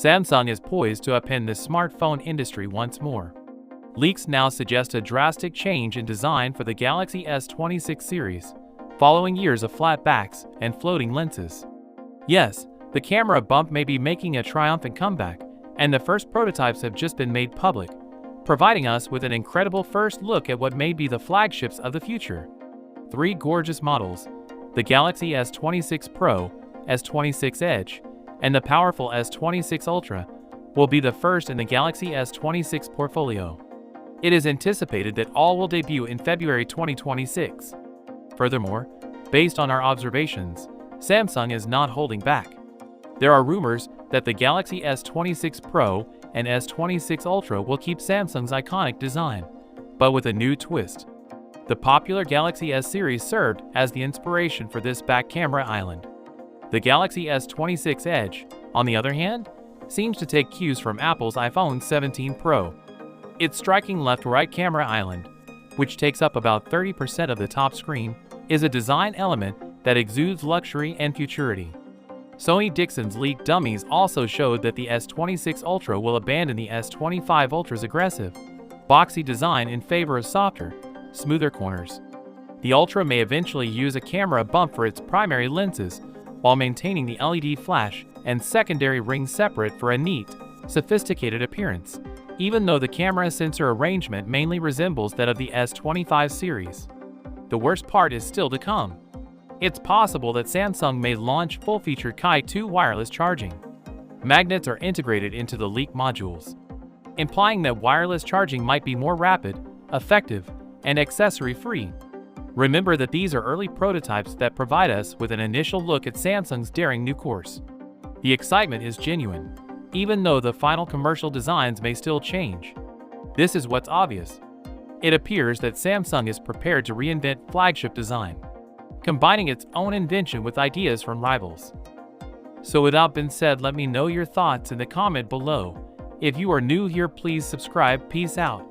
Samsung is poised to upend the smartphone industry once more. Leaks now suggest a drastic change in design for the Galaxy S26 series, following years of flat backs and floating lenses. Yes, the camera bump may be making a triumphant comeback, and the first prototypes have just been made public, providing us with an incredible first look at what may be the flagships of the future. 3 gorgeous models, the Galaxy S26 Pro, S26 Edge, and the powerful S26 Ultra, will be the first in the Galaxy S26 portfolio. It is anticipated that all will debut in February 2026. Furthermore, based on our observations, Samsung is not holding back. There are rumors that the Galaxy S26 Pro and S26 Ultra will keep Samsung's iconic design, but with a new twist. The popular Galaxy S series served as the inspiration for this back camera island. The Galaxy S26 Edge, on the other hand, seems to take cues from Apple's iPhone 17 Pro. Its striking left-right camera island, which takes up about 30% of the top screen, is a design element that exudes luxury and futurity. Sony Dixon's leaked dummies also showed that the S26 Ultra will abandon the S25 Ultra's aggressive, boxy design in favor of softer, smoother corners. The Ultra may eventually use a camera bump for its primary lenses, while maintaining the LED flash and secondary rings separate for a neat, sophisticated appearance, even though the camera sensor arrangement mainly resembles that of the S25 series. The worst part is still to come. It's possible that Samsung may launch full-featured Ki-2 wireless charging. Magnets are integrated into the leak modules, implying that wireless charging might be more rapid, effective, and accessory-free. Remember that these are early prototypes that provide us with an initial look at Samsung's daring new course. The excitement is genuine, even though the final commercial designs may still change. This is what's obvious. It appears that Samsung is prepared to reinvent flagship design, combining its own invention with ideas from rivals. So with that being said, let me know your thoughts in the comment below. If you are new here, please subscribe. Peace out.